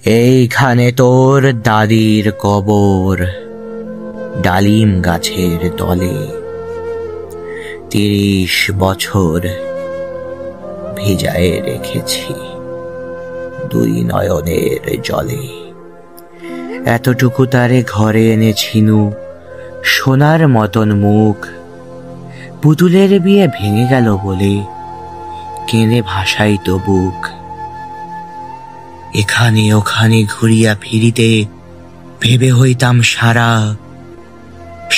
এইখানে তোর দাদির কবর, ডালিম গাছের তলে। 30 বছর ভিজায়ে রেখেছি 2 নয়নের জলে। এতটুকু তারে ঘরে এনেছিনু, সোনার মতন মুখ। পুতুলের বিয়ে ভেঙে গেল বলে কেঁদে ভাসাইতো বুক। এখানে ওখানে ঘুরিয়া ফিরিতে ভেবে হইতাম সারা,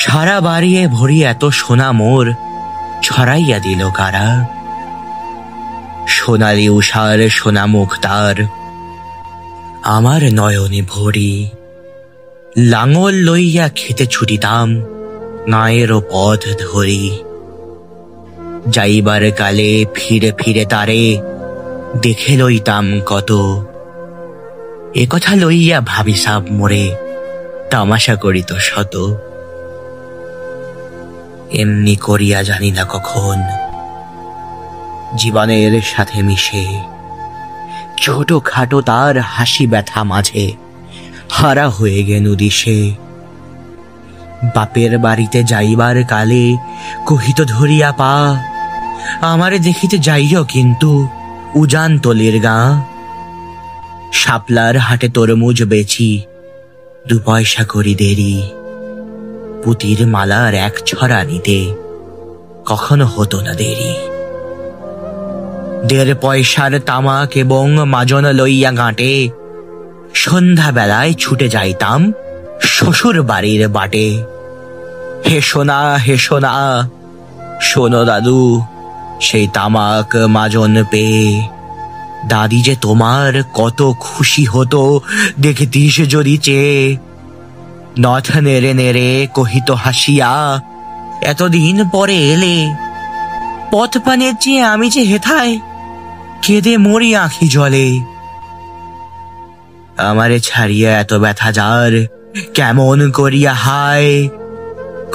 সারা বাড়িয়ে ভরি এত সোনা মোর ছড়াইয়া দিল কারা। সোনালি উষার সোনা মুখ তার আমার নয়নে ভরি। লাঙল লইয়া খেতে ছুটিতাম নায়েরও পথ ধরি। যাইবার কালে ফিরে ফিরে তারে দেখে লইতাম কত। একথা লইয়া ভাবি সাব মোরে তামাশা করিত শত। এমনি করিয়া জানি না কখন জীবনের সাথে মিশে ছোট খাটো তার হাসি ব্যথা মাঝে হারা হয়ে গেনু দিশে। বাপের বাড়িতে যাইবার কালে কহিত ধরিয়া পা, আমারে দেখিতে যাইও কিন্তু উজান তলির গা। শাপলার হাটে তরমুজ বেচি 2 পয়সা করি দেরি। পুতির মালার 1 ছড়া নিতে কখনো হতো না দেরি। 1.5 পয়সার তামাক এবং মাজন লইয়া গাঁটে সন্ধ্যা বেলায় ছুটে যাইতাম শ্বশুর বাড়ির বাটে। হে সোনা হে সোনা, শোনো দাদু সেই তামাক মাজন পেয়ে। দাদি যে তোমার কত খুশি হতো দেখতিস যদি চেয়ে। নথ নেড়ে নেড়ে কহিত হাসিয়া, এতদিন পরে এলে। পথ পানের চেয়ে আমি যে হেথায় কেঁদে মরি আঁখি জলে। আমারে ছাড়িয়া এত ব্যথা যার কেমন করিয়া হায়।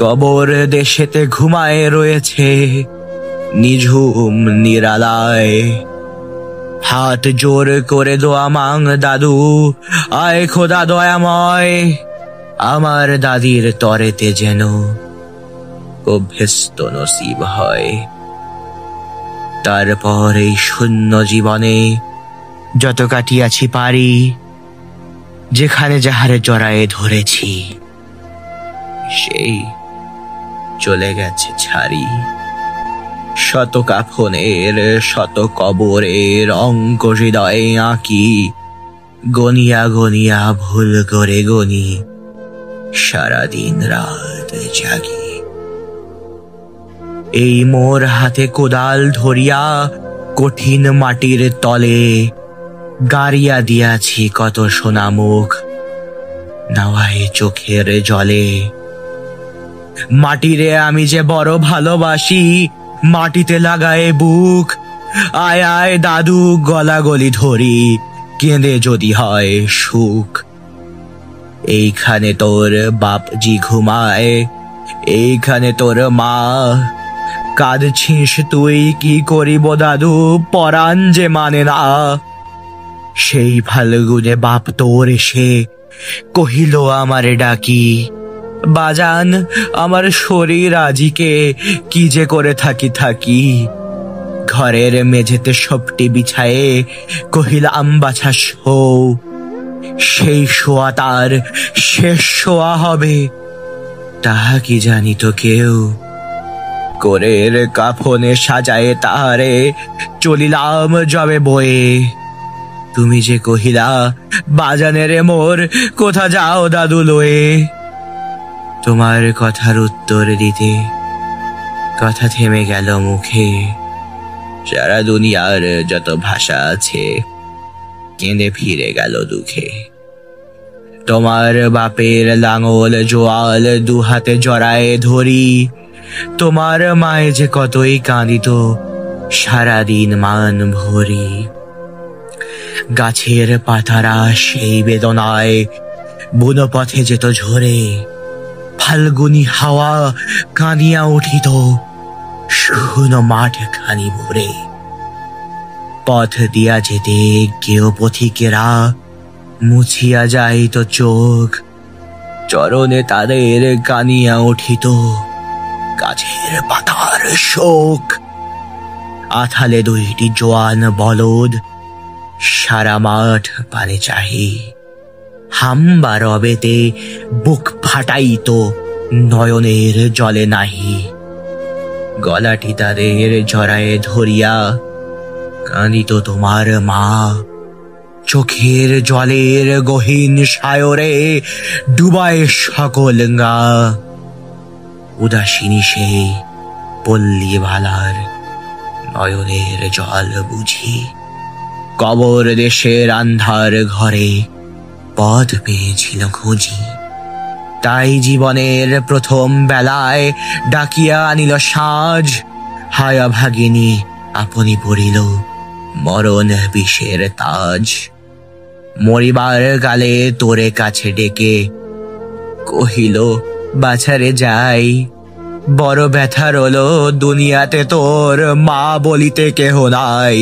কবর দেশেতে ঘুমায় রয়েছে নিঝুম নিরালায়। হাত জোর করে দোয়া মাং দাদু, আয় খোদা দয়াময়। আমার দাদির তরেতে যেন অভ্যস্ত নসিব হয়। তারপর এই শূন্য জীবনে যত কাটিয়াছি পারি, যেখানে যাহারে জড়ায়ে ধরেছি সেই চলে গেছে ছাড়ি। শত কাফনের শত কবরের অঙ্ক হৃদয়ে আঁকি। গনিয়া গনিয়া ভুল করে গনি, সারাদিন রাত জাগি। এই মোর হাতে কোদাল ধরিয়া কঠিন মাটির তলে গাড়িয়া দিয়াছি কত সোনা মুখ নাওয়ায় চোখের জলে। মাটিরে আমি যে বড় ভালোবাসি, মাটিতে লাগায়ে বুক। আয় আয় দাদু গলা গলি ধরি, কেঁদে যদি হয় সুখ। এইখানে তোর বাপজি ঘুমায়, এইখানে তোর মা। কাঁদছিস তুই কি করিব দাদু, পরাণ যে মানে না। সেই ফাল্গুনে বাপ তোর এসে কহিল আমারে ডাকি, বাজান আমার শরীর আজিকে কি যে করে থাকি থাকি। ঘরের মেঝেতে সবটি বিছায়ে কহিলাম বাছা শো। সেই শোয়া তার শেষ শোয়া হবে তাহা কি জানিত কেউ। কোরের কাফনে সাজায়ে তাহারে চলিলাম যবে বয়ে। তুমি যে কহিলা বাজানের মোর, কোথা যাও দাদু লয়ে। তোমার কথার উত্তর দিতে কথা থেমে গেল মুখে। সারা দুনিয়ার যত ভাষা আছে কেঁদে ফিরে গেল দুঃখে। তোমার বাপের লাঙল জোয়াল 2 হাতে জড়ায়ে ধরি। তোমার মায়ে যে কতই কাঁদিত সারাদিন মান ভরি। গাছের পাতারা সেই বেদনায় বুনো পথে যেত ঝরে। ফাল্গুনি হাওয়া কাঁদিয়া উঠিত শুনো মাঠ খানি ভরে। পথ দিয়া যেতে কেউ পথিকেরা মুছিয়া যাইত চোখ, চরণে তাদের কানিয়া উঠিত গাছের পাতার শোক। আথালে দুইটি জোয়ান বলদ সারা মাঠ পানে চাহি, হাম্বা রবেতে বুক ফাটাইত নয়নের জলে নাহি। গলাটি তাদের জড়ায়ে ধরিয়া কাঁদিত তোমার মা, চোখের জলের গহীন সায়রে ডুবায় সকল গা। উদাসিনী সেই পল্লী ভালার নয়নের জল বুঝি, কবর দেশের আন্ধার ঘরে পথ পেয়েছিল খুঁজি। তাই জীবনের প্রথম বেলায় ডাকিয়া আনিল সাজ, হায়া ভাগিনী আপনি পড়িল মরণ বিষের তাজ। মরিবার গালে তোরে কাছে ডেকে কহিল বাছারে যাই, বড় ব্যথার হলো দুনিয়াতে তোর মা বলিতে কেহ নাই।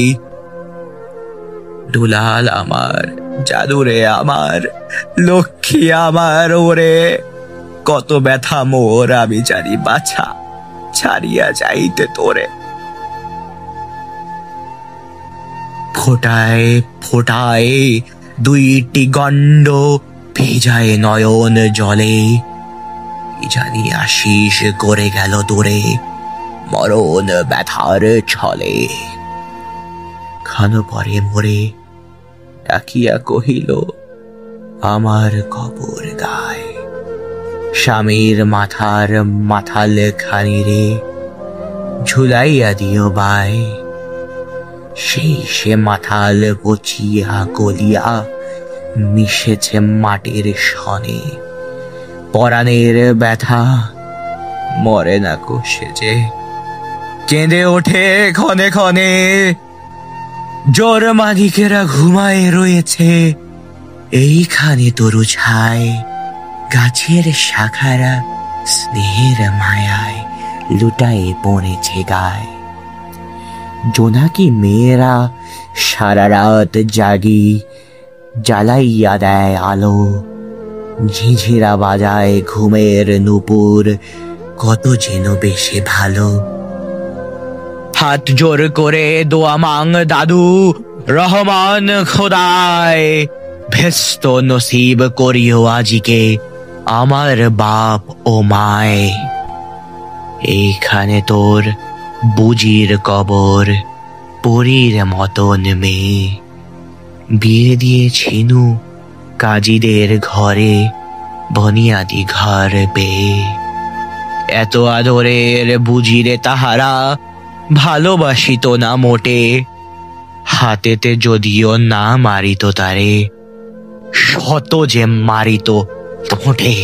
দুলাল আমার, জাদুরে আমার, লক্ষ্মী আমার, ওরে কত ব্যথা মোর আমি জানি বাছা, ছাড়িয়া যাইতে তোরে। ফোটায় ফোটায় দুইটি গণ্ড ভিজায় নয়ন জলে, কি জানি আশিস করে গেল তোরে মরণ ব্যথার ছলে। ক্ষণ পরে মোরে ডাকিয়া কহিল আমার কবর গায়, স্বামীর মাথার মাথাল খানি রে ঝুলাইয়া দিও বাই। সেই সে মাথাল পচিয়া গলিয়া মিশেছে মাটির সনে, পরাণের ব্যথা মরে না কোষে যে কেঁদে ওঠে ক্ষণে ক্ষণে। জোর মালিকেরা ঘুমায় রয়েছে এইখানে তরু ছায়, গাছের শাখারা স্নেহের মায়ায় লুটায়ে পড়েছে গায়। জোনাকি মেয়েরা সারা রাত জাগি জ্বালাইয়া দেয় আলো, ঝিঝিরা বাজায় ঘুমের নুপুর কত যেন বেশি ভালো। হাত জোর করে দোয়া মাং দাদু রহমান খোদায়, ভেস্ত নসিব করিও আজিকে আমার বাপ ও মায়। এইখানে তোর বুজির কবর, পরীর মতন মেয়ে, বিয়ে দিয়েছিনু কাজীদের ঘরে বনিয়াদি ঘর পেয়ে। এত আদরের বুঝিরে তাহারা ভালোবাসিত না মোটে, হাতেতে যদিও না মারিত তারে শত যে মারিত ঠোঁটে।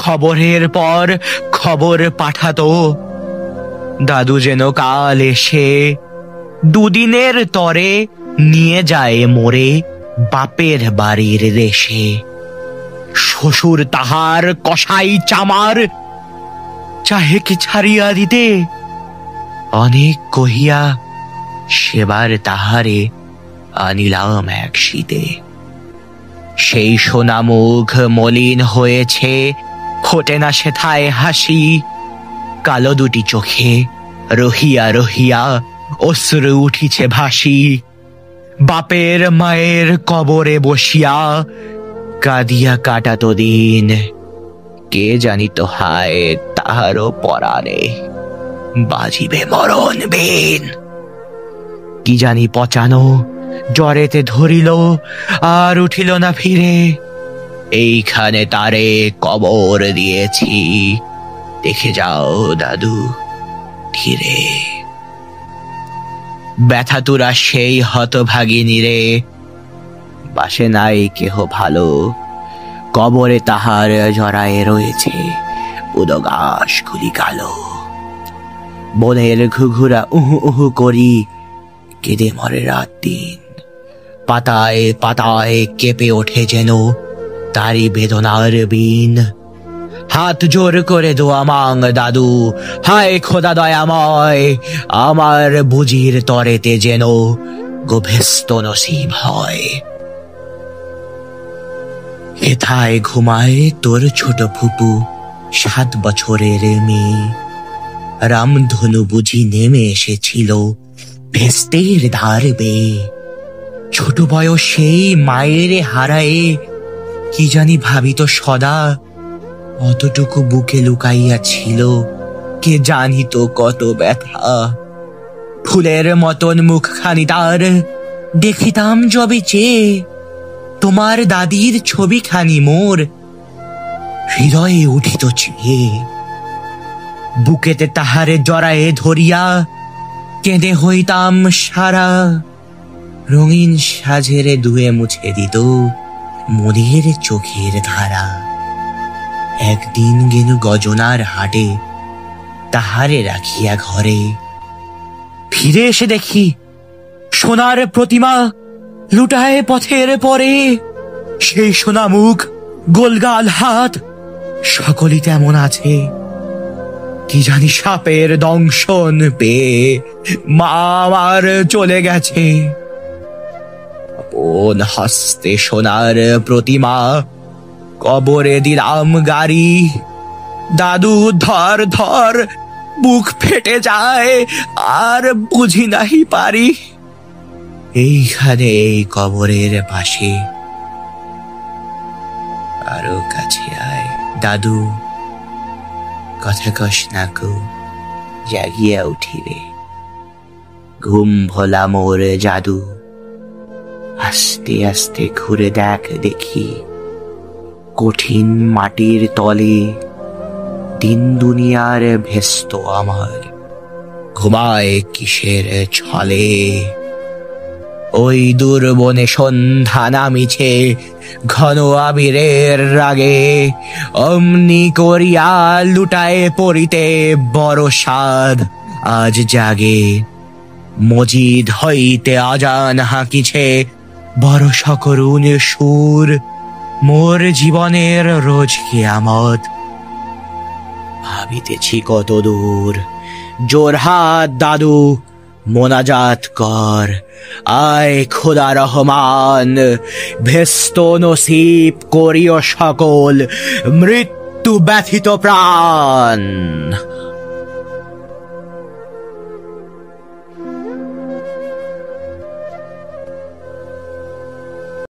খবরের পর খবর পাঠাতো দাদু যেন কাল এসে দুদিনের তরে নিয়ে যায় মোরে বাপের বাড়ির দেশে। শ্বশুর তাহার কসাই চামার চাহে কি ছাড়িয়া দিতে, অনেক কহিয়া সেবার তাহারে আনিলাম এক শীতে। সেই সোনা মুখ মলিন হয়েছে, ফোটে না সেথায় হাসি, কালো দুটি চোখে রহিয়া রহিয়া অশ্রু উঠিছে ভাসি। বাপের মায়ের কবরে বসিয়া কাঁদিয়া কাটাতো দিন, কে জানিত হায় তাহারও পরাণে বাজিবে মরণ বেন। কি জানি পচানো জ্বরেতে ধরিল আর উঠিল না ফিরে, এইখানে তারে কবর দিয়েছি দেখে যাও দাদু ধীরে। ব্যথাতুরা সেই হতভাগিনী রে, বাসে নাই কেহ ভালো, কবরে তাহার জড়ায়ে রয়েছে উদগাস খুলি কালো। বনের ঘুঘুরা উহু উহু করি কেঁদে মরে রাত দিন, পাতায় পাতায় কেঁপে ওঠে যেন তারি বেদনার বিন। হাত জোর করে দোয়া মাং দাদু, হায় খোদা দয়াময়, আমার বুঝির তরেতে যেন গভীস্ত নসিব হয়। হেথায় ঘুমায় তোর ছোট ফুপু 7 বছরের মেয়ে। রামধনু বুঝি নেমে এসেছিল ভেস্তের ধার বেয়ে। ছোট বয়সেই মায়ের হারায়ে কি জানি ভাবিত সদা, অতটুকু বুকে লুকাইয়া ছিল কে জানিত কত ব্যথা। ফুলের মতন মুখখানি তার দেখিতাম যবে চেয়ে, তোমার দাদির ছবিখানি মোর হৃদয়ে উঠিত চেয়ে। বুকেতে তাহারে জড়ায়ে ধরিয়া কেঁদে হইতাম সারা, রঙিন সাজেরে ধুয়ে মুছে দিত মনের চোখের ধারা। একদিন গেনু গজনার হাটে তাহারে রাখিয়া ঘরে, ফিরে এসে দেখি সোনার প্রতিমা লুটায় পথের পরে। সেই সোনা মুখ, গোলগাল হাত, সকলই তেমন আছে। কি জানি সাপের দংশন পেয়ে মা আমার চলে গেছে। আপন হস্তে সোনার প্রতিমা কবরে দিলাম গাড়ি। দাদু ধর ধর বুক ফেটে যায়, আর বুঝি নাহি পারি। এইখানে এই কবরের পাশে আরো কাছে আয় দাদু, কথা কস না কো, জাগিয়া উঠিবে। ঘুম ভোলা মোর জাদু, আস্তে আস্তে ঘুরে দেখ দেখি কঠিন মাটির তলে দিন দুনিয়ার ভেস্ত আমার ঘুমায় কিসের ছলে। ওই দূর বনে সন্ধ্যা নামিছে ঘন আবিরের রাগে, অমনি করিয়া লুটায় পড়িতে বড় সাধ আজ জাগে। মজিদ হইতে আজান হাঁকিছে বড় সকরুণ সুর, মোর জীবনের রোজ কিয়ামত ভাবিতেছি কত দূর। জোরহাত দাদু, মোনাজাত কর, আয় খোদা রহমান, ভেস্ত নসিব করিও সকল মৃত্যু ব্যথিত প্রাণ।